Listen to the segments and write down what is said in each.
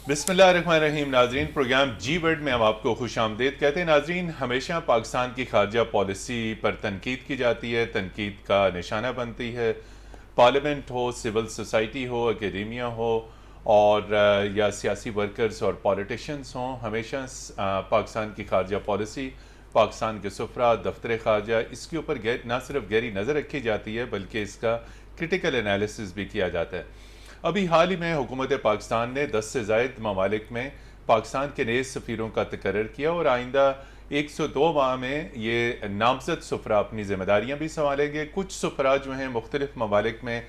बिस्मिल्लाहिर्रहमानिर्रहीम। नाजरीन, प्रोग्राम जी वर्ड में हम आपको खुश आमदेद कहते हैं। नाजरीन, हमेशा पाकिस्तान की खारजा पॉलिसी पर तनकीद की जाती है, तनकीद का निशाना बनती है। पार्लियामेंट हो, सिविल सोसाइटी हो, एकेडेमिया हो और या सियासी वर्कर्स और पॉलिटिशियंस हों, हमेशा पाकिस्तान की खारजा पॉलिसी, पाकिस्तान के सफरा, दफ्तर खारजा, इसके ऊपर ना सिर्फ गहरी नज़र रखी जाती है बल्कि इसका क्रिटिकल एनालिसिस भी किया जाता है। अभी हाल ही में हुकूमत पाकिस्तान ने 10 से ज़ायद ममालिक में पाकिस्तान के नए सफ़ीरों का तकर्रर किया और आइंदा 102 माह में ये नामजद सफ़रा अपनी ज़िम्मेदारियाँ भी संभालेंगे। कुछ सफ़रा जो हैं मुख्तलिफ़ ममालिक में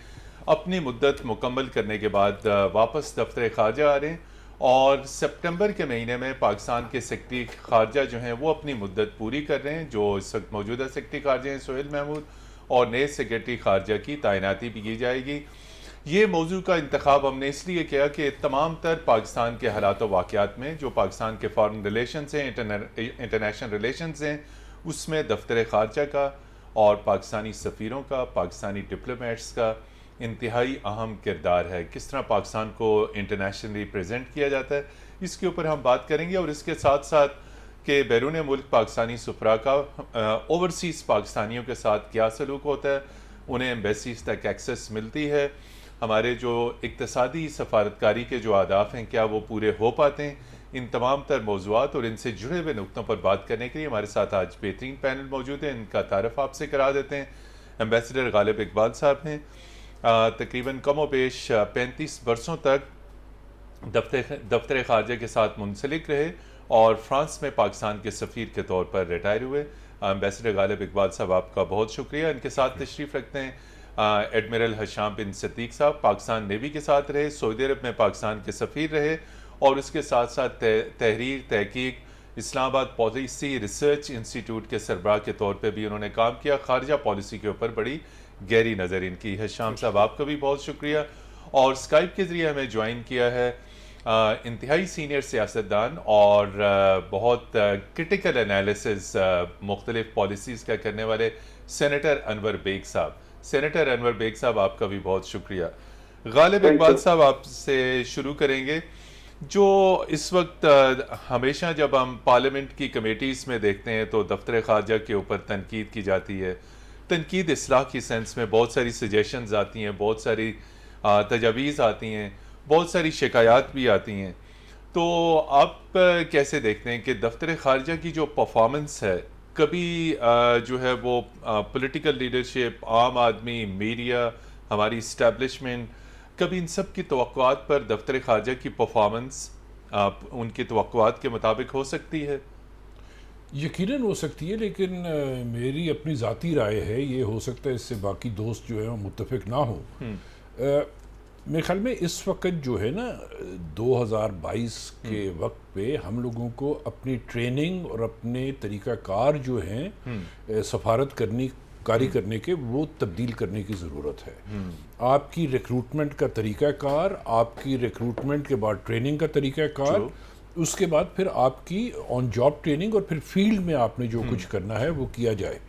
अपनी मुद्दत मुकम्मल करने के बाद वापस दफ्तर खारजा आ रहे हैं और सितंबर के महीने में पाकिस्तान के सेक्रेटरी खारजा जो हैं वो अपनी मुद्दत पूरी कर रहे हैं। जो इस वक्त मौजूदा सेक्रेटरी खारजा हैं सोहेल महमूद, और नए सेक्रेटरी खारजा की तैनाती भी की जाएगी। ये मौजू का इंतखाब हमने इसलिए किया कि तमाम तर पाकिस्तान के हालात व वाक़यात में जो पाकिस्तान के फ़ॉरेन रिलेशंस हैं, इंटरनेशनल रिलेशंस हैं, उसमें दफ्तर खारजा का और पाकिस्तानी सफ़ीरों का, पाकिस्तानी डिप्लोमेट्स का इंतहाई अहम किरदार है। किस तरह पाकिस्तान को इंटरनेशनली प्रेजेंट किया जाता है, इसके ऊपर हम बात करेंगे। और इसके साथ साथ कि बैरून मुल्क पाकिस्तानी सफ़रा का ओवरसीज़ पाकिस्तानियों के साथ क्या सलूक होता है, उन्हें एम्बेसीज तक एक्सेस मिलती है, हमारे जो इक़्तिसादी सफारतकारी के जो आदाफ हैं क्या वो पूरे हो पाते हैं। इन तमाम तर मौज़ूआत और इनसे जुड़े हुए नुक़्तों पर बात करने के लिए हमारे साथ आज बेहतरीन पैनल मौजूद है। इनका तारफ़ आपसे करा देते हैं। एम्बेसडर गालिब इकबाल साहब हैं, तकरीबन कम व बेश 35 बरसों तक दफ्तर खारजा के साथ मुंसलिक रहे और फ्रांस में पाकिस्तान के सफ़ीर के तौर पर रिटायर हुए। एम्बेसडर गालिब इकबाल साहब, आपका बहुत शुक्रिया। इनके साथ तशरीफ़ रखते हैं एडमिरल हशाम बिन सदीक साहब, पाकिस्तान नेवी के साथ रहे, सऊदी अरब में पाकिस्तान के सफ़ीर रहे और उसके साथ साथ तहरीर तहकीक इस्लामाबाद पॉलिसी रिसर्च इंस्टीट्यूट के सरबराह के तौर पर भी उन्होंने काम किया। खारजा पॉलिसी के ऊपर बड़ी गहरी नज़र इनकी। हशाम साहब, आपका भी बहुत शुक्रिया। और स्काइप के ज़रिए हमें ज्वाइन किया है इंतहाई सीनियर सियासतदान और बहुत क्रिटिकल एनालिसिस मुख्तलिफ पॉलिसीज़ का करने वाले सेनेटर अनवर बेग साहब। सेनेटर अनवर बेग साहब, आपका भी बहुत शुक्रिया। गालिब इकबाल साहब, आपसे शुरू करेंगे। जो इस वक्त हमेशा जब हम पार्लियामेंट की कमेटीज़ में देखते हैं तो दफ्तर खारजा के ऊपर तनकीद की जाती है। तनकीद इस्लाह की सेंस में बहुत सारी सजेशंस आती हैं, बहुत सारी तजावीज़ आती हैं, बहुत सारी शिकायत भी आती हैं। तो आप कैसे देखते हैं कि दफ्तर खारजा की जो परफॉर्मेंस है, कभी जो है वो पॉलिटिकल लीडरशिप, आम आदमी, मीडिया, हमारी इस्टेब्लिशमेंट, कभी इन सब की तवक्कुआत पर दफ्तर खारजा की परफॉर्मेंस उनकी तवक्कुआत के मुताबिक हो सकती है? यकीनन हो सकती है, लेकिन मेरी अपनी ज़ाती राय है, ये हो सकता है इससे बाकी दोस्त जो है मुत्तफिक ना हो। मेरे ख्याल में इस वक्त जो है ना 2022 के वक्त पे हम लोगों को अपनी ट्रेनिंग और अपने तरीक़ाकार जो हैं सफारत करने के वो तब्दील करने की ज़रूरत है। आपकी रिक्रूटमेंट का तरीक़ाकार, आपकी रिक्रूटमेंट के बाद ट्रेनिंग का तरीक़ाकार, उसके बाद फिर आपकी ऑन जॉब ट्रेनिंग और फिर फील्ड में आपने जो कुछ करना है वो किया जाए।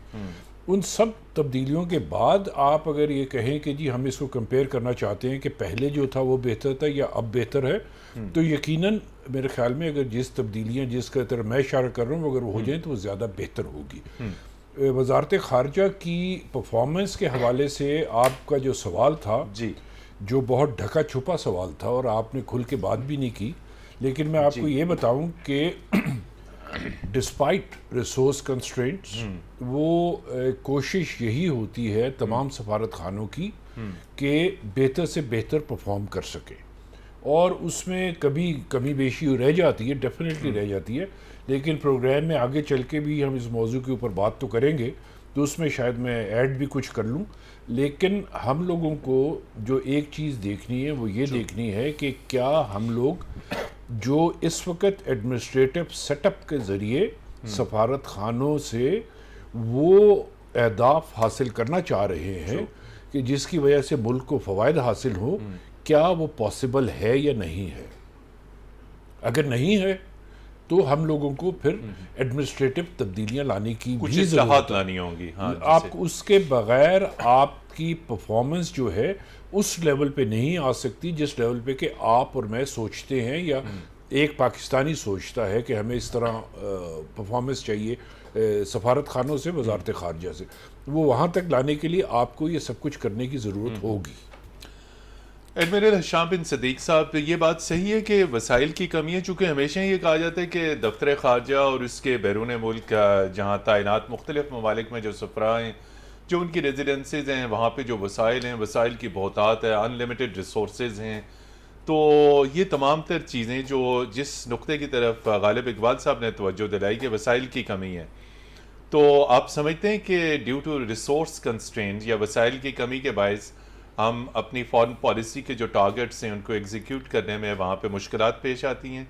उन सब तब्दीलियों के बाद आप अगर ये कहें कि जी हम इसको कंपेयर करना चाहते हैं कि पहले जो था वो बेहतर था या अब बेहतर है, तो यकीनन मेरे ख्याल में अगर जिस तब्दीलियाँ जिसका तरह मैं इशारा कर रहा हूँ अगर वो हो जाए तो वो ज़्यादा बेहतर होगी। वज़ारत ख़ारजा की परफॉर्मेंस के हवाले से आपका जो सवाल था जी, जो बहुत ढका छुपा सवाल था और आपने खुल के बात भी नहीं की, लेकिन मैं आपको ये बताऊं कि डिस्पाइट रिसोर्स कंस्ट्रेंट्स वो कोशिश यही होती है तमाम सफारत खानों की कि बेहतर से बेहतर परफॉर्म कर सके, और उसमें कभी कमी बेशी रह जाती है, डेफिनेटली रह जाती है। लेकिन प्रोग्राम में आगे चल के भी हम इस मौजू के ऊपर बात तो करेंगे, तो उसमें शायद मैं ऐड भी कुछ कर लूँ। लेकिन हम लोगों को जो एक चीज़ देखनी है वो ये देखनी है कि क्या हम लोग जो इस वक्त एडमिनिस्ट्रेटिव सेटअप के ज़रिए सफारत खानों से वो अहदाफ हासिल करना चाह रहे हैं कि जिसकी वजह से मुल्क को फ़वायद हासिल हो, क्या वो पॉसिबल है या नहीं है। अगर नहीं है तो हम लोगों को फिर एडमिनिस्ट्रेटिव तब्दीलियां लाने की कुछ भी इस्लाहात ज़रूरत है। लानी होंगी। हाँ, आप उसके बगैर आपकी परफॉर्मेंस जो है उस लेवल पे नहीं आ सकती जिस लेवल पे कि आप और मैं सोचते हैं, या एक पाकिस्तानी सोचता है कि हमें इस तरह परफॉर्मेंस चाहिए सफारत खानों से, वजारत खारजा से। वो वहाँ तक लाने के लिए आपको ये सब कुछ करने की ज़रूरत होगी। एडमिरल हिशाम बिन सदीक साहब, ये बात सही है कि वसाइल की कमी है, चूँकि हमेशा ये कहा जाता है कि दफ्तर खारजा और उसके बैरून मुल्क जहाँ तैनात मुख्तलिफ ममालिक में जो सफरा हैं, जो उनकी रेजिडेंसीज हैं, वहाँ पे जो वसाइल हैं, वसाइल की बहुतात है, अनलिमिटेड रिसोर्सेज हैं। तो ये तमाम तर चीज़ें जो जिस नुक्ते की तरफ गालिब इकबाल साहब ने तवज्जो दिलाई कि वसाइल की कमी है, तो आप समझते हैं कि ड्यू टू रिसोर्स कंस्ट्रेंट या वसाइल की कमी के बायस हम अपनी फॉरेन पॉलिसी के जो टारगेट्स हैं उनको एग्जीक्यूट करने में वहाँ पे मुश्किलात पेश आती हैं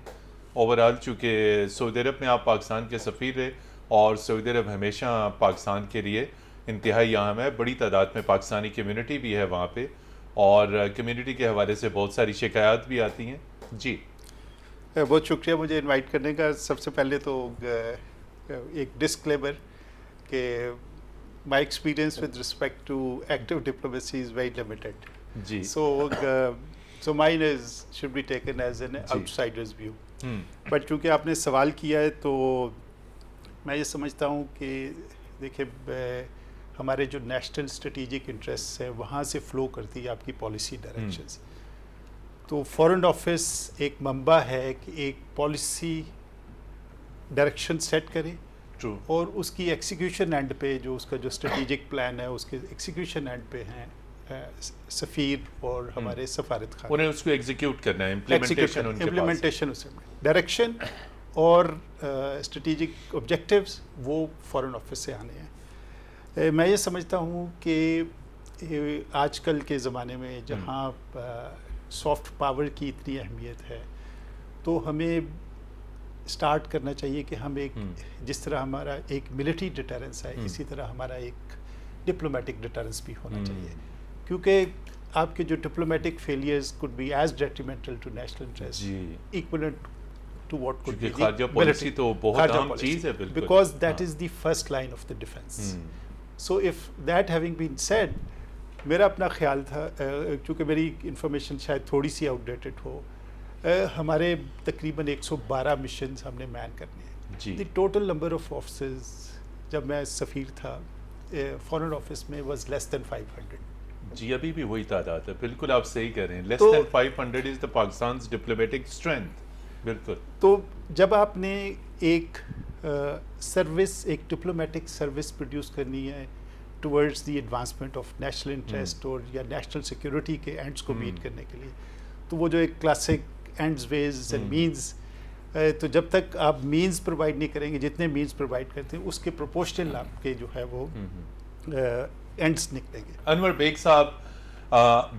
ओवरऑल? चूँकि सऊदी अरब में आप पाकिस्तान के सफ़ीर रहे और सऊदी अरब हमेशा पाकिस्तान के लिए इंतहाई अहम है, बड़ी तादाद में पाकिस्तानी कम्यूनिटी भी है वहाँ पे, और कम्युनिटी के हवाले से बहुत सारी शिकायत भी आती हैं। जी बहुत शुक्रिया मुझे इनवाइट करने का। सबसे पहले तो एक डिस्क्लेमर कि my experience with respect to active diplomacy is very limited, जी so mine is should be taken as an outsider's view. But चूँकि आपने सवाल किया है तो मैं ये समझता हूँ कि देखिए हमारे जो नेशनल स्ट्रेटेजिक इंटरेस्ट हैं वहाँ से फ़्लो करती है आपकी पॉलिसी डायरेक्शंस। तो फॉरेन ऑफिस एक मंबा है कि एक पॉलिसी डायरेक्शन सेट करे ट्रू, और उसकी एग्जीक्यूशन एंड पे जो उसका जो स्ट्रेटेजिक प्लान है उसके एग्जीक्यूशन एंड पे हैं सफ़ीर और हमारे सफारत खाने, उन्हें उसको एग्जीक्यूट करना है, इम्प्लीमेंटेशन उससे डायरेक्शन और स्ट्रेटेजिक ऑब्जेक्टिव्स वो फॉरेन ऑफिस से आने हैं। मैं ये समझता हूँ कि आजकल के ज़माने में जहाँ सॉफ्ट पावर की इतनी अहमियत है, तो हमें स्टार्ट करना चाहिए कि हम एक जिस तरह हमारा एक मिलिट्री डिटरेंस है, इसी तरह हमारा एक डिप्लोमेटिक डिटरेंस भी होना चाहिए, क्योंकि आपके जो diplomatic failures could be as detrimental to national interest equivalent to what could be खारजा पॉलिसी तो बहुत अहम चीज़ है, बिल्कुल, because that is the first line of the defence. So if that having been said, मेरा अपना ख्याल था, चूँकि मेरी इंफॉर्मेशन शायद थोड़ी सी आउटडेटेड हो, हमारे तकरीबन 112 मिशन हमने मैन करने हैं। The total number of officers जब मैं सफ़ीर था फॉरेन ऑफिस में वाज लेस देन 500। जी अभी भी वही तादाद है, बिल्कुल आप सही कह रहे हैं, less than 500 is the Pakistan's diplomatic strength. बिल्कुल। तो जब आपने एक सर्विस, एक डिप्लोमेटिक सर्विस प्रोड्यूस करनी है towards the advancement of national interest और या नेशनल सिक्योरिटी के एंड्स को मीट करने के लिए, तो वो जो एक classic ends ways and means, तो जब तक आप मीन्स प्रोवाइड नहीं करेंगे, जितने मीन्स प्रोवाइड करते हैं उसके प्रोपोर्शनल आपके जो है वो एंड्स निकलेंगे। अनवर बेग साहब,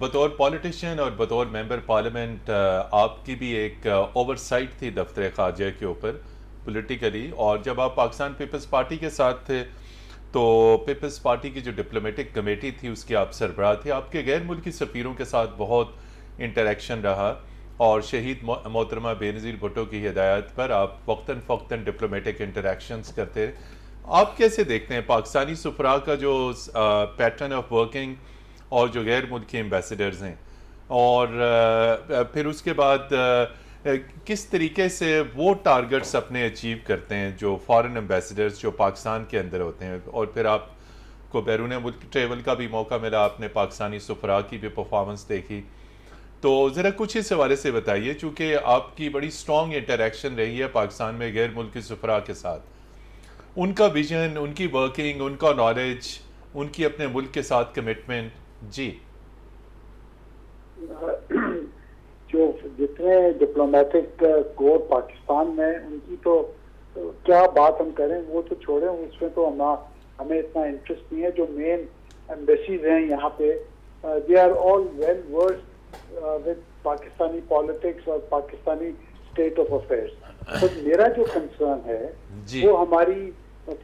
बतौर पॉलिटिशियन और बतौर मेंबर पार्लियामेंट आपकी भी एक ओवरसाइट थी दफ्तर खारजा के ऊपर पॉलिटिकली, और जब आप पाकिस्तान पीपल्स पार्टी के साथ थे तो पीपल्स पार्टी की जो डिप्लोमेटिक कमेटी थी उसके आप सरबराह थे। आपके गैर मुल्की सफ़ीरों के साथ बहुत इंटरेक्शन रहा और शहीद मोहतरमा बेनज़ीर भुट्टो की हिदायत पर आप वक्तन फ़क्तन डिप्लोमेटिक इंटरेक्शंस करते रहे। आप कैसे देखते हैं पाकिस्तानी सफ़रा का जो पैटर्न ऑफ वर्किंग और जो गैर मुल्की एम्बेसडर्स हैं, और फिर उसके बाद किस तरीके से वो टारगेट्स अपने अचीव करते हैं जो फॉरेन एम्बेसडर्स जो पाकिस्तान के अंदर होते हैं, और फिर आपको बैरून मुल्क ट्रेवल का भी मौका मिला, आपने पाकिस्तानी सफ़रा की भी परफॉर्मेंस देखी, तो ज़रा कुछ इस हवाले से बताइए, चूँकि आपकी बड़ी स्ट्रॉन्ग इंटरेक्शन रही है पाकिस्तान में गैर मुल्की सफ़रा के साथ, उनका विजन, उनकी वर्किंग, उनका नॉलेज, उनकी अपने मुल्क के साथ कमिटमेंट। जी जो जितने डिप्लोमेटिक कोर पाकिस्तान में, उनकी तो क्या बात हम करें, वो तो छोड़ें, उसमें तो हमें इतना इंटरेस्ट नहीं है। जो मेन एम्बेसीज हैं यहाँ पे, they are all well versed with Pakistani politics और पाकिस्तानी स्टेट ऑफ अफेयर्स। तो मेरा जो कंसर्न है वो हमारी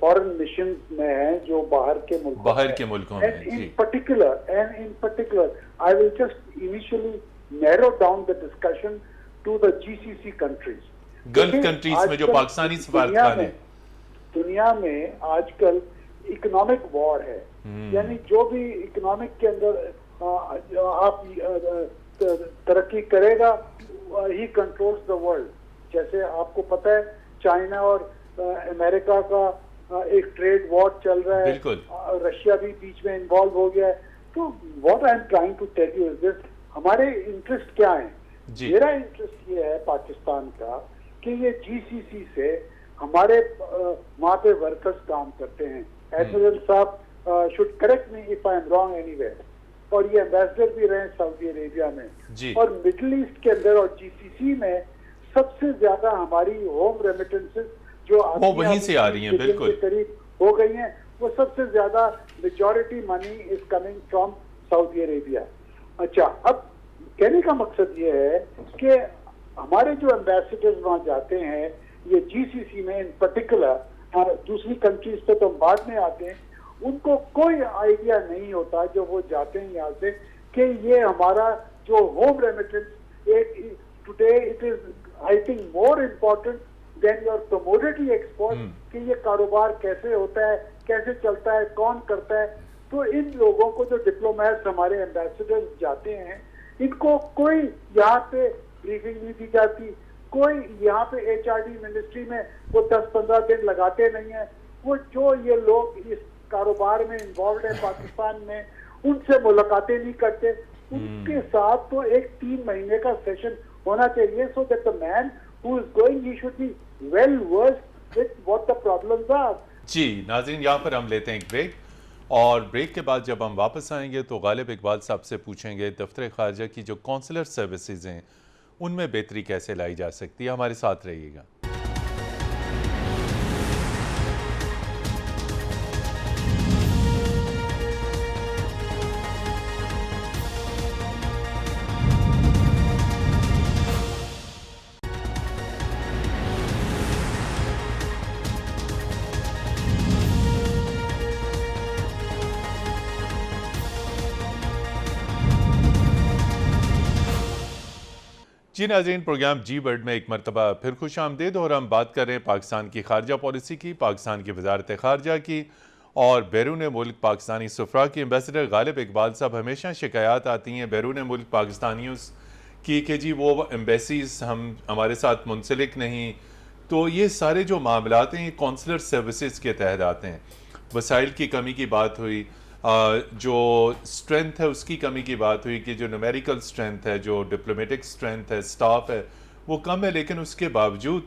फॉरेन मिशन में है जो बाहर के मुल्कों में। इन particular I will just initially narrow down the discussion to the GCC countries, gulf countries में जो पाकिस्तानी सफारतखाने हैं। दुनिया में आजकल इकोनॉमिक वॉर है, यानी जो भी इकोनॉमिक के अंदर आप तरक्की करेगा, ही कंट्रोल्स द वर्ल्ड। जैसे आपको पता है चाइना और अमेरिका का एक ट्रेड वॉर चल रहा है, रशिया भी बीच में इन्वॉल्व हो गया है। तो what I am trying to tell you is this, हमारे इंटरेस्ट क्या है? मेरा इंटरेस्ट ये है पाकिस्तान का कि ये जीसीसी से हमारे वहाँ पे वर्कर्स काम करते हैं। एडमिरल साहब should correct me if I am wrong anywhere, और ये एम्बेसडर भी रहे सऊदी अरेबिया में और मिडिल ईस्ट के अंदर और जीसीसी में सबसे ज्यादा हमारी होम रेमिटेंसेस जो वो वहीं से आ रही हैं, बिल्कुल करीब हो गई हैं, वो सबसे ज्यादा majority money is coming from Saudi Arabia. अच्छा, अब कहने का मकसद ये है कि हमारे जो एम्बेसडर्स वहाँ जाते हैं ये जीसीसी में इन पर्टिकुलर, दूसरी कंट्रीज पे तो हम बाद में आते हैं, उनको कोई आइडिया नहीं होता जो वो जाते हैं यहाँ से कि ये हमारा जो home remittance today it is I think more important then your commodity export, कि ये कारोबार कैसे होता है, कैसे चलता है, कौन करता है। तो इन लोगों को जो डिप्लोमेट्स हमारे एम्बेसडर्स जाते हैं, इनको कोई यहाँ पे ब्रीफिंग नहीं दी जाती, कोई यहाँ पे एचआरडी मिनिस्ट्री में वो 10-15 दिन लगाते नहीं है। वो जो ये लोग इस कारोबार में इन्वॉल्व है पाकिस्तान में, उनसे मुलाकातें नहीं करते। उनके साथ तो एक 3 महीने का सेशन होना चाहिए, so that the man who is going he should be well versed with what the problems are. जी नाज़रीन, यहाँ पर हम लेते हैं एक ब्रेक, और ब्रेक के बाद जब हम वापस आएंगे तो गालिब इकबाल साहब से पूछेंगे दफ्तर ख़ारजा की जो कौंसलर सर्विसेज हैं उनमें बेहतरी कैसे लाई जा सकती है। हमारे साथ रहिएगा। जी नाज़रीन, प्रोग्राम जी वर्ल्ड में एक मरतबा फिर खुश आमदीद, और हम बात कर रहे हैं पाकिस्तान की खारजा पॉलिसी की, पाकिस्तान की वजारत खारजा की और बैरून मुल्क पाकिस्तानी सफ़रा की। एम्बेसडर गालिब इकबाल साहब, हमेशा शिकायत आती हैं बैरून मुल्क पाकिस्तानियों की कि जी वो एम्बेसीज हमारे साथ मुंसलिक नहीं। तो ये सारे जो मामलात हैं ये कौंसलर सर्विसेज के तहत आते हैं। वसाइल की कमी की बात हुई, जो स्ट्रेंथ है उसकी कमी की बात हुई कि जो न्यूमेरिकल स्ट्रेंथ है, जो डिप्लोमेटिक स्ट्रेंथ है, स्टाफ है, वो कम है। लेकिन उसके बावजूद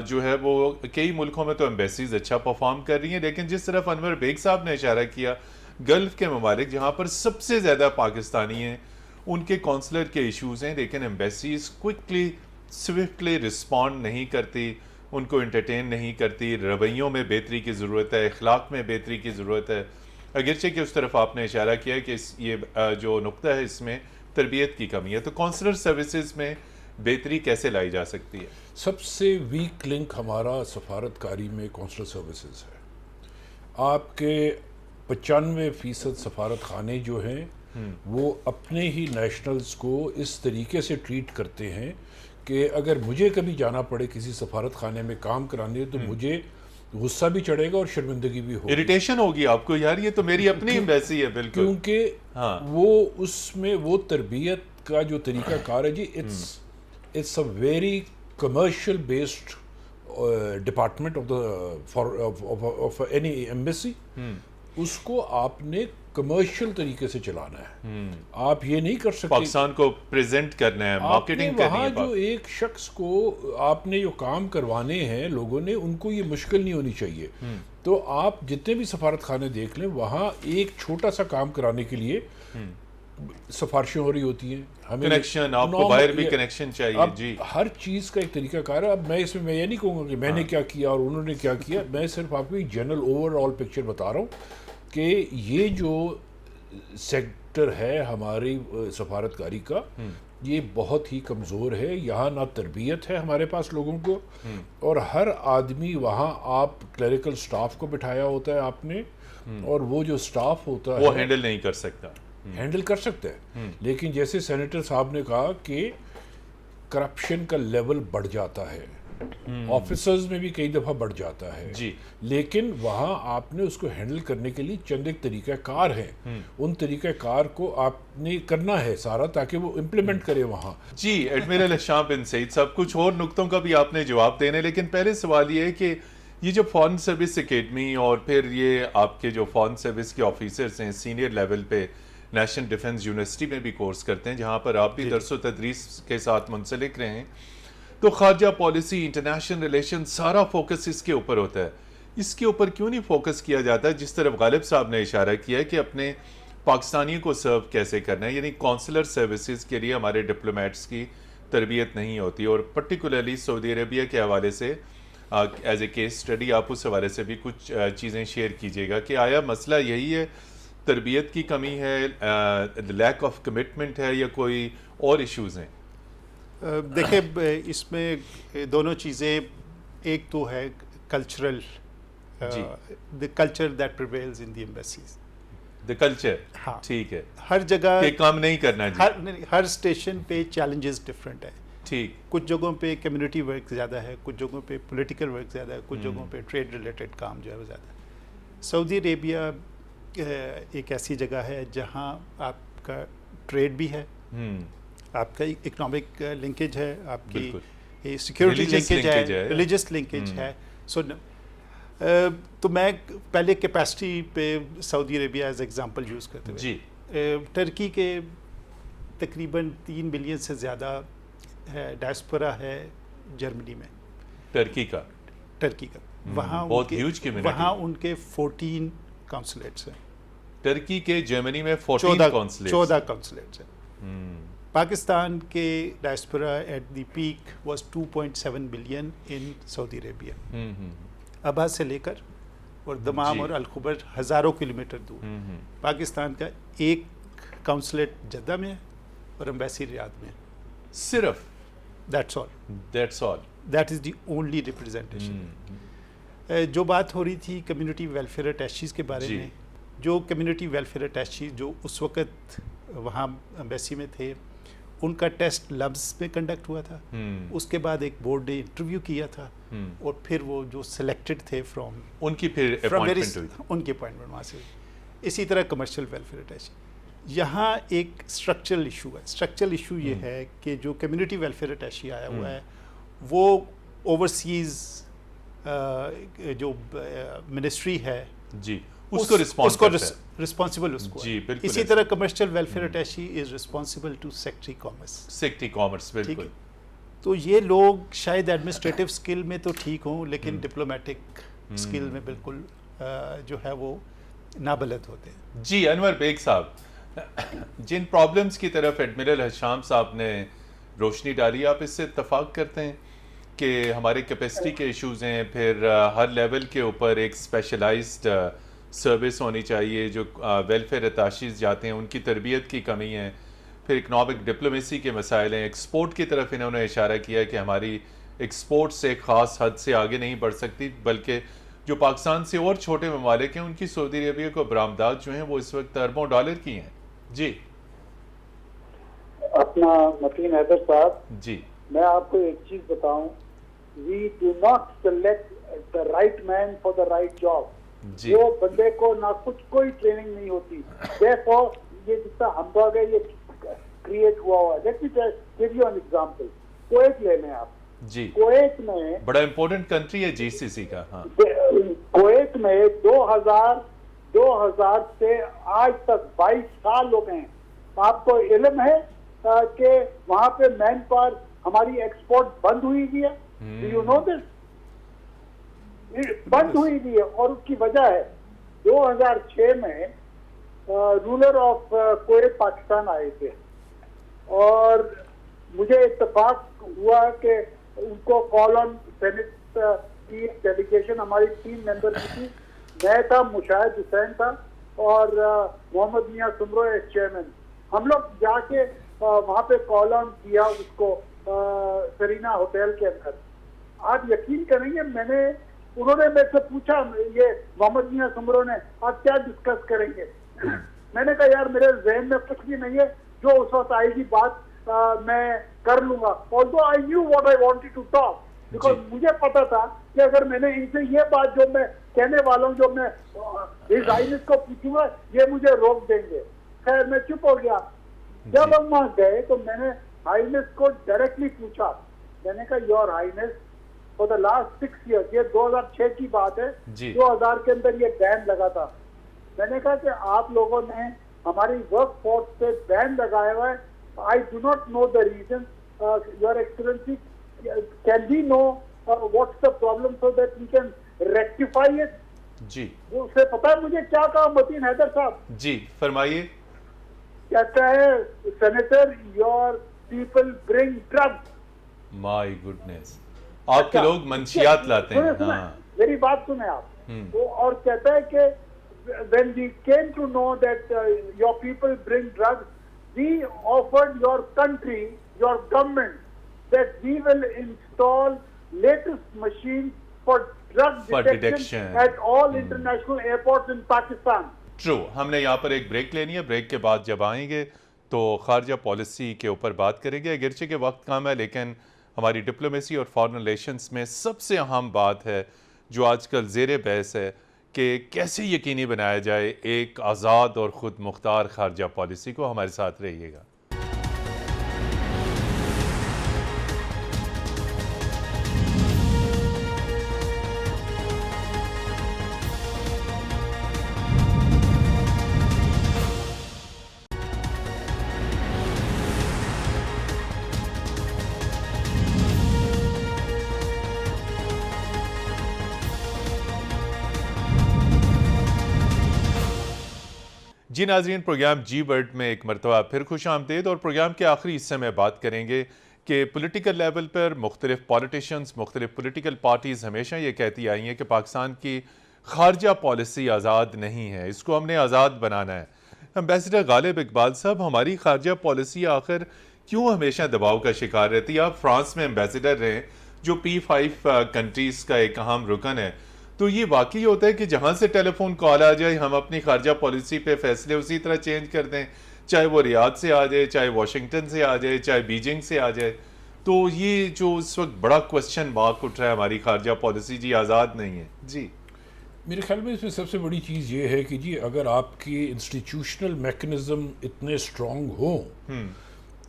जो है वो कई मुल्कों में तो एम्बेसीज अच्छा परफॉर्म कर रही हैं। लेकिन जिस तरफ अनवर बेग साहब ने इशारा किया, गल्फ़ के ममालिक जहाँ पर सबसे ज़्यादा पाकिस्तानी हैं उनके कौंसलर के इशूज़ हैं, लेकिन एम्बेसीज क्विकली स्विफ्टली रिस्पॉन्ड नहीं करती, उनको इंटरटेन नहीं करती। रवैयों में बेहतरी की ज़रूरत है, अखलाक में बेहतरी की ज़रूरत है। अगरचे कि उस तरफ आपने इशारा किया कि ये जो नुक्ता है इसमें तरबियत की कमी है। तो कौंसलर सर्विसेज में बेहतरी कैसे लाई जा सकती है? सबसे वीक लिंक हमारा सफारतकारी में कौंसलर सर्विसेज है। आपके 95% सफारत खाने जो हैं वो अपने ही नेशनल्स को इस तरीके से ट्रीट करते हैं कि अगर मुझे कभी जाना पड़े किसी सफारत खाने में काम कराने तो मुझे गुस्सा भी चढ़ेगा और शर्मिंदगी भी होगी, इरिटेशन होगी आपको, यार ये तो मेरी अपनी एम्बेसी है। बिल्कुल, क्योंकि वो उसमें वो तरबियत का जो तरीका कार है जी, it's a very commercial based department of any embassy. उसको आपने कमर्शियल तरीके से चलाना है। आप ये नहीं कर सकते, पाकिस्तान को प्रेजेंट करना है, मार्केटिंग करनी है। जो एक शख्स को आपने जो काम करवाने हैं लोगों ने, उनको ये मुश्किल नहीं होनी चाहिए। तो आप जितने भी सफारत खाने देख लें, वहाँ एक छोटा सा काम कराने के लिए सिफारिशें हो रही होती हैं। हमें कनेक्शन, आपको बाहर भी कनेक्शन चाहिए जी। हर चीज़ का एक तरीका कार है। अब मैं इसमें मैं ये नहीं कहूँगा कि मैंने क्या किया और उन्होंने क्या किया, मैं सिर्फ आपको एक जनरल ओवरऑल पिक्चर बता रहा हूँ कि ये जो सेक्टर है हमारी सफारतकारी का, ये बहुत ही कमज़ोर है। यहाँ ना तरबियत है हमारे पास लोगों को, और हर आदमी वहाँ, आप क्लरिकल स्टाफ को बिठाया होता है आपने, और वो जो स्टाफ होता है वो हैंडल नहीं कर सकता। हैंडल कर सकते हैं, लेकिन जैसे सेनेटर साहब ने कहा कि करप्शन का लेवल बढ़ जाता है। ऑफिसर्स में भी कई दफ़ा बढ़ जाता है जी। लेकिन वहाँ आपने उसको हैंडल करने के लिए चंद एक तरीक़ाकार हैं, उन तरीक़ाकार को आपने करना है सारा ताकि वो इम्प्लीमेंट करे वहाँ। जी एडमिरल हिशाम बिन सईद साहब, कुछ और नुक्तों का भी आपने जवाब देने, लेकिन पहले सवाल ये है कि ये जो फॉरेन सर्विस एकेडमी और फिर ये आपके जो फॉरेन सर्विस के ऑफिसर्स हैं सीनियर लेवल पे नेशनल डिफेंस यूनिवर्सिटी में भी कोर्स करते हैं जहाँ पर आप भी दरस व तदरीस के साथ मुंसलिक रहे हैं, तो खारजा पॉलिसी, इंटरनेशनल रिलेशन, सारा फोकस इसके ऊपर होता है। इसके ऊपर क्यों नहीं फोकस किया जाता जिस तरफ गालिब साहब ने इशारा किया है कि अपने पाकिस्तानियों को सर्व कैसे करना है, यानी कौंसलर सर्विसेज के लिए हमारे डिप्लोमेट्स की तरबियत नहीं होती, और पर्टिकुलरली सऊदी अरबिया के हवाले से एज ए केस स्टडी आप उस हवाले से भी कुछ चीज़ें शेयर कीजिएगा कि आया मसला यही है, तरबियत की कमी है, लैक ऑफ कमिटमेंट है, या कोई और इश्यूज़ हैं? देखिए इसमें दोनों चीज़ें, एक तो है cultural, the culture that prevails in the embassies, the culture, हाँ, ठीक है, हर जगह के काम नहीं करना जी, हर स्टेशन पे चैलेंजेस डिफरेंट है। ठीक, कुछ जगहों पे कम्युनिटी वर्क ज़्यादा है, कुछ जगहों पे पॉलिटिकल वर्क ज़्यादा है, कुछ जगहों पे ट्रेड रिलेटेड काम जो है वो ज़्यादा है। सऊदी अरेबिया एक ऐसी जगह है जहाँ आपका ट्रेड भी है, आपका इकोनॉमिक लिंकेज है, आपकी सिक्योरिटी लिंकेज है, रिलीजियस लिंकेज है। सो तो मैं पहले कैपेसिटी पे Saudi Arabia as example use करते हुए जी, टर्की के तकरीबन 3 बिलियन से ज़्यादा डायस्पोरा है जर्मनी में, टर्की का वहाँ बहुत ह्यूज कम्युनिटी, वहाँ उनके 14 काउंसलेट्स हैं। टर्की के जर्मनी में 14 काउंसलेट्स हैं। पाकिस्तान के diaspora at the peak was 2.7 billion in Saudi Arabia, Abha से लेकर और दमाम और अल-खुबर हज़ारों किलोमीटर दूर। पाकिस्तान का एक काउंसलेट जद्दा में है और एम्बेसी रियाद में है, सिर्फ, that's all, that is the only representation. जो बात हो रही थी कम्युनिटी वेलफेयर अटैचीज़ के बारे में, जो कम्युनिटी वेलफेयर अटैची जो उस वक़्त वहाँ एम्बेसी में थे, उनका टेस्ट लम्स में कंडक्ट हुआ था, उसके बाद एक बोर्ड ने इंटरव्यू किया था, और फिर वो जो सिलेक्टेड थे फ्रॉम उनकी फिर अपॉइंटमेंट हुई, उनकी अपॉइंटमेंट वहाँ से हुई। इसी तरह कमर्शियल वेलफेयर अटैची, यहाँ एक स्ट्रक्चरल इशू है। स्ट्रक्चरल इशू ये है कि जो कम्युनिटी वेलफेयर अटैची आया हुआ है वो ओवरसीज़ जो मिनिस्ट्री है जी, उसको रिस्पॉन्सिबल उसको जी, बिल्कुल। इसी तरह commercial welfare attache is responsible to secretary commerce, बिल्कुल। तो ये लोग शायद एडमिनिस्ट्रेटिव स्किल में तो ठीक हों, लेकिन डिप्लोमेटिक स्किल में बिल्कुल जो है वो नाबलद होते हैं। जी अनवर बेग साहब, जिन प्रॉब्लम्स की तरफ एडमिरल हिशाम साहब ने रोशनी डाली, आप इससे इत्तफाक करते हैं कि हमारे कैपेसिटी के इश्यूज़ हैं, फिर हर लेवल के ऊपर एक स्पेशलाइज्ड सर्विस होनी चाहिए, जो वेलफेयर अताशीज़ जाते हैं उनकी तरबियत की कमी है, फिर इकनॉमिक डिप्लोमेसी के मसाइल हैं, एक्सपोर्ट की तरफ इन्होंने इशारा किया कि हमारी एक्सपोर्ट से ख़ास हद से आगे नहीं बढ़ सकती, बल्कि जो पाकिस्तान से और छोटे ममालिक हैं उनकी सऊदी अरबिया को बरामदात जो हैं वो इस वक्त अरबों डॉलर की हैं। जी अपना मतीन हैदर साहब, जी मैं आपको एक चीज बताऊं, we do not select the right man for the right job. जो बंदे को ना कुछ कोई ट्रेनिंग नहीं होती, देखो ये जितना हमबर्ग है ये क्रिएट हुआ हुआ। Let me give you an example, Kuwait ले लें आप जी, कुवैत में बड़ा इंपॉर्टेंट कंट्री है जीसीसी का। हाँ, कुवैत में 2000 से आज तक 22 साल हो गए हैं। आपको इल्म है कि वहां पे मैन पावर हमारी एक्सपोर्ट बंद हुई हुई है? Do you know this? बंद हुई हुई है, और उसकी वजह है 2006 में रूलर ऑफ कुवैत पाकिस्तान आए थे, और मुझे इत्तेफाक हुआ कि उनको कॉल ऑन सेनेट की डेलीगेशन हमारी 3 मेंबर की थी। मैं था, मुशाहिद हुसैन था, और मोहम्मद मियां सुमरो एस चेयरमैन। हम लोग जाके वहाँ पे कॉल ऑन किया उसको सरीना होटल के अंदर। आप यकीन करेंगे, उन्होंने मेरे से पूछा, ये मोहम्मद मियां सुमरो ने, आप क्या डिस्कस करेंगे? मैंने कहा यार मेरे जहन में कुछ भी नहीं है, जो उस वक्त आएगी बात मैं कर लूंगा। Although I knew what I wanted to talk, because मुझे पता था कि अगर मैंने इनसे ये बात जो मैं कहने वाला हूँ, जो मैं हिज हाइनेस को पूछूंगा, ये मुझे रोक देंगे। खैर मैं चुप हो गया। जब हम वहां गए तो मैंने हाइनेस को डायरेक्टली पूछा, मैंने कहा your highness for the last 6 years, ये 2006 की बात है, 2000 के अंदर ये बैन लगा था। मैंने कहा कि आप लोगों ने हमारी वर्क फोर्स पे बैन लगाया हुआ है। I do not know the reason, your excellency can we know what's the problem so that we can rectify it. जी उससे पता है मुझे क्या कहा मतीन हैदर साहब? जी फरमाइए। कहता है senator your people bring drugs. My goodness, आपके लोग मंशियात लाते हैं। हाँ मेरी बात सुने आप। वो और कहता है कि when we came to know that your people bring drugs, we offered your country, your government, that we will install latest machines for drug detection at all international airports in Pakistan. True. हमने यहाँ पर एक break लेनी है। Break के बाद जब आएंगे तो खारजा पॉलिसी के ऊपर बात करेंगे। अगरचे के वक्त कम है, लेकिन हमारी डिप्लोमेसी और फॉरेन रिलेशंस में सबसे अहम बात है जो आजकल ज़ेर बहस है कि कैसे यकीनी बनाया जाए एक आज़ाद और ख़ुद मुख्तार खारजा पॉलिसी को। हमारे साथ रहिएगा। जी नाज़रीन, प्रोग्राम जी वर्ल्ड में एक मरतबा फिर खुश आमदीद। और प्रोग्राम के आखिरी हिस्से में बात करेंगे कि पोलिटिकल लेवल पर मुख्तलिफ पॉलिटिशियंस, मुख्तलिफ पोलिटिकल पार्टीज़ हमेशा ये कहती आई हैं कि पाकिस्तान की खारजा पॉलिसी आज़ाद नहीं है, इसको हमने आज़ाद बनाना है। एम्बेसडर गालिब इकबाल साहब, हमारी खारजा पॉलिसी आखिर क्यों हमेशा दबाव का शिकार रहती है? आप फ्रांस में एम्बेसडर रहे जो P5 कंट्रीज़ का एक अहम रुकन है, तो ये वाकई होता है कि जहाँ से टेलीफोन कॉल आ जाए हम अपनी खारजा पॉलिसी पे फैसले उसी तरह चेंज कर दें, चाहे वो रियाद से आ जाए, चाहे वाशिंगटन से आ जाए, चाहे बीजिंग से आ जाए। तो ये जो इस वक्त बड़ा क्वेश्चन मार्क उठ रहा है, हमारी खारजा पॉलिसी जी आज़ाद नहीं है। जी मेरे ख्याल में इसमें सबसे बड़ी चीज़ ये है कि जी अगर आपकी इंस्टीट्यूशनल मैकेनिज्म इतने स्ट्रॉन्ग हो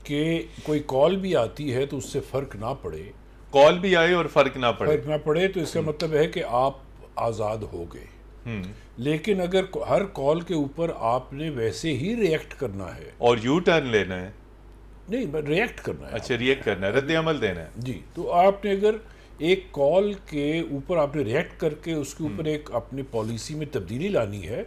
कि कोई कॉल भी आती है तो उससे फ़र्क ना पड़े, कॉल भी आए और फ़र्क ना पड़े, तो इसका मतलब है कि आप आज़ाद हो गए। लेकिन अगर हर कॉल के ऊपर आपने वैसे ही रिएक्ट करना है और यू टर्न लेना है, नहीं रिएक्ट करना है, अच्छा रिएक्ट करना है, रद्द अमल देना है जी, तो आपने अगर एक कॉल के ऊपर आपने रिएक्ट करके उसके ऊपर एक अपनी पॉलिसी में तब्दीली लानी है,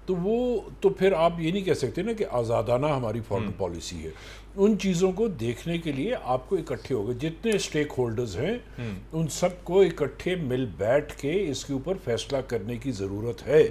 तो वो तो फिर आप ये नहीं कह सकते ना कि आज़ादाना हमारी फॉरेन पॉलिसी है। उन चीज़ों को देखने के लिए आपको इकट्ठे हो गए, जितने स्टेक होल्डर्स हैं उन सबको इकट्ठे मिल बैठ के इसके ऊपर फैसला करने की ज़रूरत है।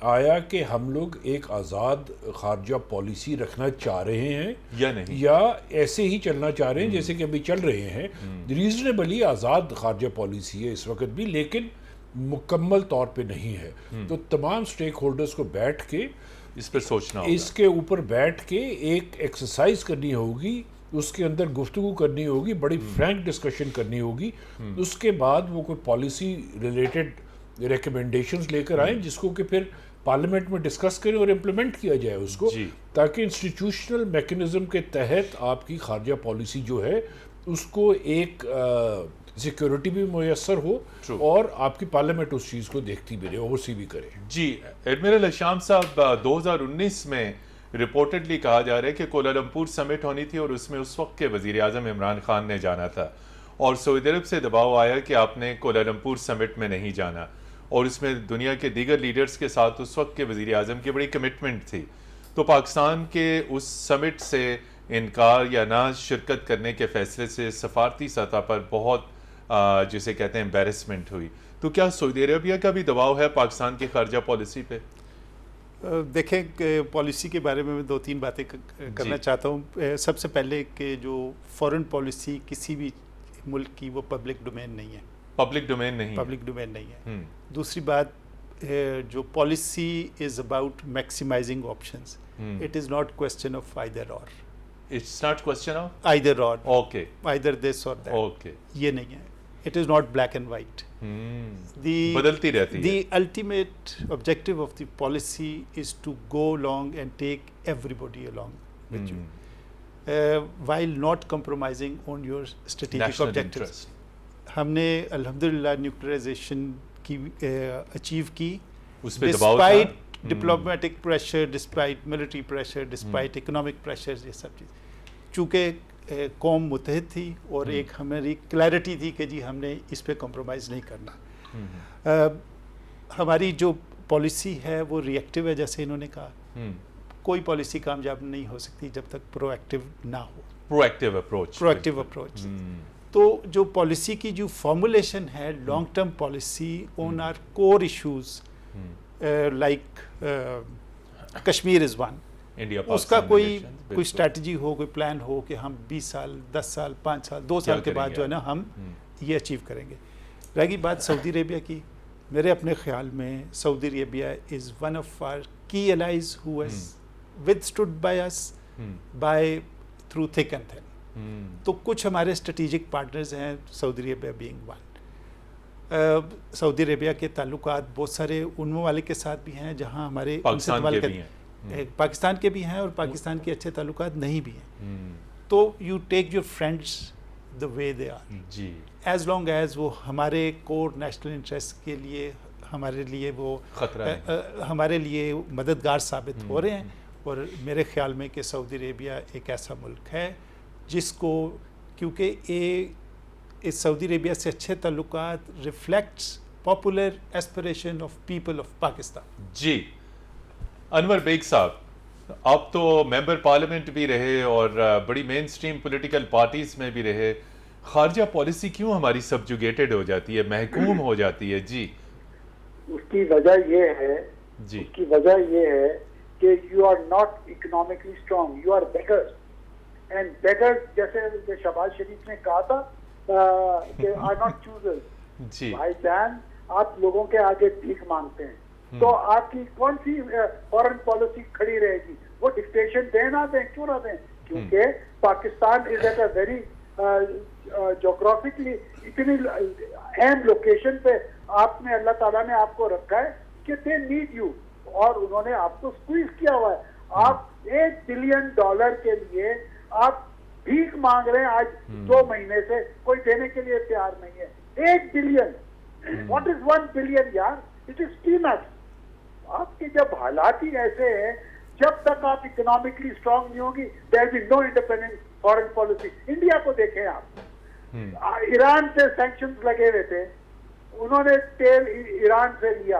आया कि हम लोग एक आज़ाद खारजा पॉलिसी रखना चाह रहे हैं या नहीं, या ऐसे ही चलना चाह रहे हैं जैसे कि अभी चल रहे हैं। रीजनेबली आज़ाद खारजा पॉलिसी है इस वक्त भी, लेकिन मुकम्मल तौर पे नहीं है। तो तमाम स्टेक होल्डर्स को बैठ के इस पर सोचना होगा, इसके ऊपर बैठ के एक एक्सरसाइज करनी होगी, उसके अंदर गुफ्तगू करनी होगी, बड़ी फ्रैंक डिस्कशन करनी होगी। उसके बाद वो कोई पॉलिसी रिलेटेड रिकमेंडेशंस लेकर आए जिसको कि फिर पार्लियामेंट में डिस्कस करें और इम्प्लीमेंट किया जाए उसको, ताकि इंस्टीट्यूशनल मैकेनिज्म के तहत आपकी खारजा पॉलिसी जो है उसको एक सिक्योरिटी भी मुयसर हो और आपकी पार्लियामेंट उस चीज़ को देखती भी रहे, ओवरसी भी करे। जी एडमिरल अशाम साहब, 2019 में रिपोर्टेडली कहा जा रहा है कि कोलालमपुर समिट होनी थी और उसमें उस वक्त के वज़ीर आज़म इमरान खान ने जाना था और सऊदी अरब से दबाव आया कि आपने कोलालमपुर समिट में नहीं जाना, और इसमें दुनिया के दीगर लीडर्स के साथ उस वक्त के वज़ीर आज़म की बड़ी कमिटमेंट थी। तो पाकिस्तान के उस समिट से इनकार या ना शिरकत करने के फैसले से सफारती सतह पर बहुत जिसे कहते हैं एम्बेरसमेंट हुई। तो क्या सऊदी अरबिया का भी दबाव है पाकिस्तान की खारजा पॉलिसी पे? देखें, पॉलिसी के बारे में मैं 2-3 बातें करना चाहता हूँ। सबसे पहले कि जो फॉरेन पॉलिसी किसी भी मुल्क की वो पब्लिक डोमेन नहीं है, पब्लिक डोमेन नहीं है। दूसरी बात, जो policy is about maximising options, it is not question of either or, it's not question of either or, okay, either this or that, okay, ये नहीं है। It is not black and white. बदलती रहती है। The ultimate objective of the policy is to go along and take everybody along with you, while not compromising on your strategic National objectives. interest. हमने अल्हम्दुलिल्लाह nuclearization की achieve की, उस पे दबाव था। Despite diplomatic pressure, despite military pressure, despite economic pressure, ये सब चीज़। चूँकि कौम मुतहद थी और एक हमारी क्लैरिटी थी कि जी हमने इस पे कॉम्प्रोमाइज़ नहीं करना। हमारी जो पॉलिसी है वो रिएक्टिव है, जैसे इन्होंने कहा। कोई पॉलिसी कामयाब नहीं हो सकती जब तक प्रोएक्टिव ना हो। Proactive approach. Proactive approach. तो जो पॉलिसी की जो फॉर्मुलेशन है, long term policy on our core issues like Kashmir is one, India उसका कोई स्ट्रैटेजी हो, कोई प्लान हो कि हम 20 साल, 10 साल, 5 साल, 2 साल के बाद जो है ना हम ये अचीव करेंगे। रही बात सऊदी अरेबिया की, मेरे अपने ख्याल में Saudi Arabia is one of our key allies who has withstood by us by through thick and thin. तो कुछ हमारे स्ट्रेटेजिक पार्टनर्स हैं, Saudi Arabia being one. Saudi Arabia के ताल्लुकात बहुत सारे उन ममालिक के साथ भी हैं जहां हमारे पाकिस्तान के भी हैं और पाकिस्तान के अच्छे ताल्लुकात नहीं भी हैं। तो you take your friends the way they are जी, एज लॉन्ग एज वो हमारे कोर नेशनल इंटरेस्ट के लिए, हमारे लिए वो हमारे लिए मददगार साबित हो रहे हैं। और मेरे ख्याल में कि सऊदी अरेबिया एक ऐसा मुल्क है जिसको, क्योंकि इस सऊदी अरेबिया से अच्छे ताल्लुकात reflects popular aspiration of people of Pakistan. जी अनवर बेग साहब, आप तो मेंबर पार्लियामेंट भी रहे और बड़ी मेन स्ट्रीम पॉलिटिकल पार्टीज में भी रहे। खारजा पॉलिसी क्यों हमारी सबजुगेटेड हो जाती है, महकूम हो जाती है? जी उसकी वजह ये है जी, उसकी वजह ये है कि you are not economically strong, you are beggars. And beggars, जैसे शहबाज शरीफ ने कहा था कि आर नॉट चूजर्स। जी भाईजान, आप लोगों के आगे भीख मांगते हैं तो आपकी कौन सी फॉरेन पॉलिसी खड़ी रहेगी? वो डिक्टेशन दें ना दें, क्यों ना दें? क्योंकि Pakistan is at a very geographically इतनी अहम लोकेशन पे आपने, अल्लाह ताला ने आपको रखा है कि दे नीड यू, और उन्होंने आपको स्क्वीज किया हुआ है। आप $1 बिलियन के लिए आप भीख मांग रहे हैं आज 2 महीने से, कोई देने के लिए तैयार नहीं है। 1 बिलियन, व्हाट इज 1 बिलियन यार? It is peanuts. आपके जब हालात ही ऐसे हैं, जब तक आप इकोनॉमिकली स्ट्रांग नहीं होगी, there will be no independent foreign policy. India को देखें आप, ईरान से सैंक्शंस लगे हुए थे, उन्होंने तेल ईरान से लिया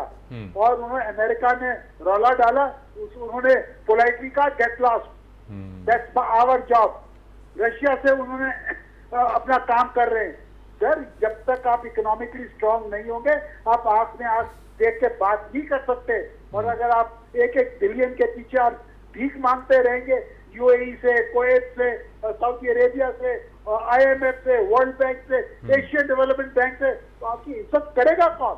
और उन्होंने, अमेरिका ने रौला डाला, उन्होंने पोलाइटली कहा get lost, that's our job. Russia से उन्होंने अपना काम कर रहे हैं। सर, जब तक आप इकोनॉमिकली स्ट्रांग नहीं होंगे, आप आंख में आंख देख के बात नहीं कर सकते। और अगर आप 1-1 बिलियन के पीछे आप भीख मांगते रहेंगे, यूएई से, कुवैत से, सऊदी अरेबिया से, IMF से, वर्ल्ड बैंक से, एशियन डेवलपमेंट बैंक से, तो आपकी इज्जत करेगा कौन?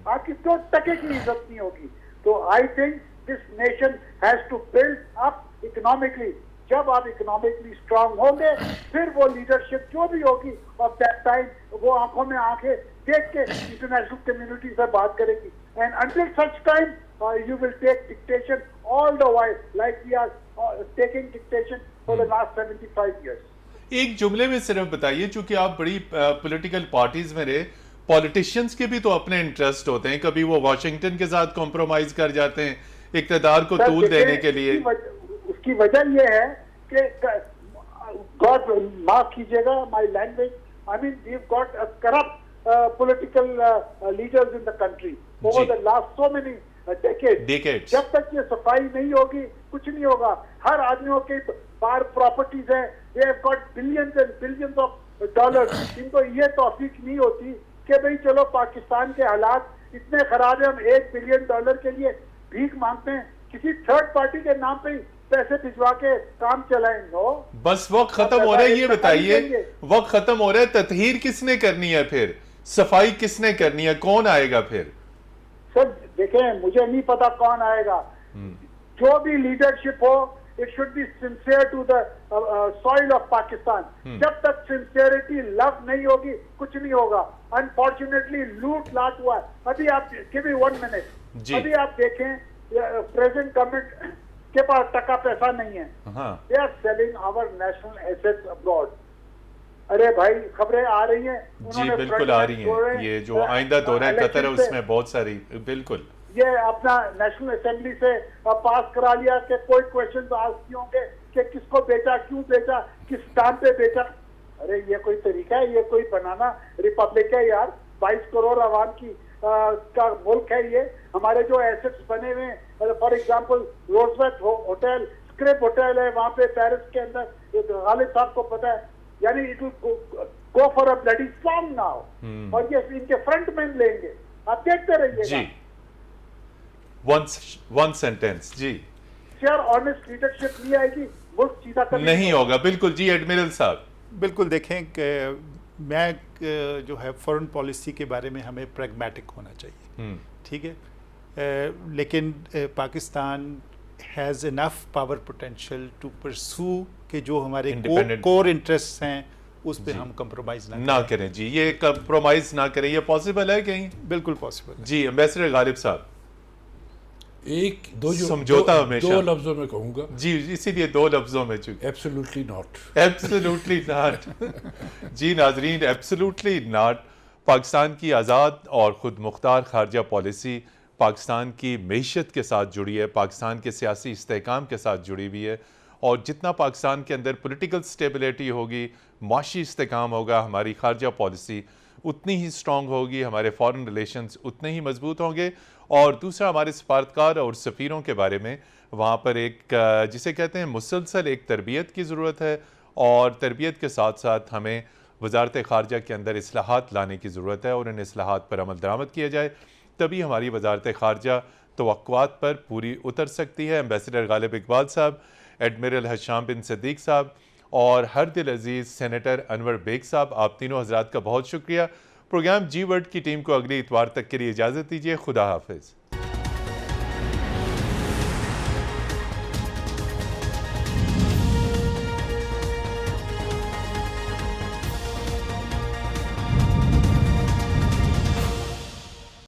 आपकी 2 टके की इज्जत नहीं होगी। तो I think this nation has to build up economically. जब आप इकोनॉमिकली स्ट्रांग होंगे, फिर वो लीडरशिप जो भी होगी ऑफ दैट टाइम, वो आंखों में आंखें देख के इंटरनेशनल कम्युनिटी से बात करेगी। And until such time you will take dictation all the while, like we are taking dictation for the last 75 years. एक जुमले में सिर्फ बताइए, चूंकि आप बड़ी पॉलिटिकल पार्टीज में रहे, पॉलिटिशियंस के भी तो अपने इंटरेस्ट होते हैं, कभी वो वॉशिंगटन के साथ कॉम्प्रोमाइज कर जाते हैं इक़्तिदार को तूल देने के लिए। उसकी वजह ये है कि गॉड माफ कीजिएगा my language, I mean we have got a corrupt political leaders in the country over the last so many decades. जब तक ये सफाई नहीं होगी, कुछ नहीं होगा। हर आदमियों के पार प्रॉपर्टीज है, they have got billions and billions of dollars. इनको ये तौफीक नहीं होती कि भाई चलो पाकिस्तान के हालात इतने खराब है, हम $1 बिलियन के लिए भीख मांगते हैं, किसी थर्ड पार्टी के नाम पे पैसे भिजवा के काम चलाएं। नो, बस वक्त खत्म हो रहा है। ये बताइए, वक्त खत्म हो रहा है, ततहीर किसने करनी है फिर? सफाई किसने करनी है? कौन आएगा फिर? सर देखें, मुझे नहीं पता कौन आएगा। जो भी लीडरशिप हो, it should be sincere to the soil of Pakistan. जब तक सिंसियरिटी, लव नहीं होगी, कुछ नहीं होगा। अनफॉर्चुनेटली लूट लाट हुआ है। अभी आप गिव मी 1 मिनट, अभी आप देखें प्रेजेंट गवर्नमेंट के पास टका पैसा नहीं है, they are selling our national assets abroad. अरे भाई खबरें आ रही हैं, जी बिल्कुल आ रही हैं, ये जो आइंदा दौरा कतर है उसमें बहुत सारी, बिल्कुल ये अपना नेशनल असेंबली से पास करा लिया कि कोई क्वेश्चन आस्क होंगे कि किसको बेचा, क्यों बेचा, किस दाम पे बेचा। अरे ये कोई तरीका है? ये कोई बनाना रिपब्लिक है यार? 22 करोड़ आवाम की का मुल्क है ये। हमारे जो एसेट्स बने हुए हैं, for example Roosevelt hotel, script hotel है वहां पे पेरिस के अंदर, गालिब साहब को पता है। यानी it will go for a bloody song now, और ये इनके फ्रंट मैन लेंगे, आप देखते रहिएगा जी। वन सेंटेंस जी। शेयर ऑनेस्ट लीडरशिप नहीं आएगी, मुल्क सीधा कर नहीं होगा, बिल्कुल जी। एडमिरल साहब बिल्कुल देखें कि मैं जो है फॉरेन पॉलिसी के बारे में हमें प्रैग्मेटिक होना चाहिए, ठीक है, लेकिन Pakistan has enough power potential to pursue कि जो हमारे कोर इंटरेस्ट हैं उस पे हम कंप्रोमाइज ना करें जी। ये कंप्रोमाइज ना करें, ये पॉसिबल है कहीं? बिल्कुल पॉसिबल है जी। एम्बेसडर गालिब साहब, एक दो जो समझौता हमेशा दो लफ्जों में कहूंगा जी, इसीलिए 2 लफ्जों में चुके। Absolutely not, absolutely not. जी नाजरीन, एब्सोल्युटली नॉट। पाकिस्तान की आज़ाद और खुद मुख्तार खारजा पॉलिसी पाकिस्तान की मईशत के साथ जुड़ी है, पाकिस्तान के सियासी इस्तेहकाम के साथ जुड़ी हुई है, और जितना पाकिस्तान के अंदर पॉलिटिकल स्टेबिलिटी होगी, माशी इस्तेहकाम होगा, हमारी खारजा पॉलिसी उतनी ही स्ट्रॉन्ग होगी, हमारे फॉरेन रिलेशंस उतने ही मजबूत होंगे। और दूसरा, हमारे सफारतकार और सफ़ीरों के बारे में वहाँ पर एक जिसे कहते हैं मुसलसल एक तरबियत की ज़रूरत है, और तरबियत के साथ साथ हमें वजारत ख़ारजा के अंदर इस्लाहात लाने की ज़रूरत है, और इन इस्लाहात पर अमल दरामद किया जाए, तभी हमारी वजारत ख़ारजा तवक्कुआत पर पूरी उतर सकती है। एम्बेसडर गालिब इकबाल साहब, एडमिरल हशाम बिन सदीक साहब और हरदिल अजीज़ सेनेटर अनवर बेग साहब, आप तीनों हज़रात का बहुत शुक्रिया। प्रोग्राम जी वर्ल्ड की टीम को अगले इतवार तक के लिए इजाज़त दीजिए। खुदा हाफिज़।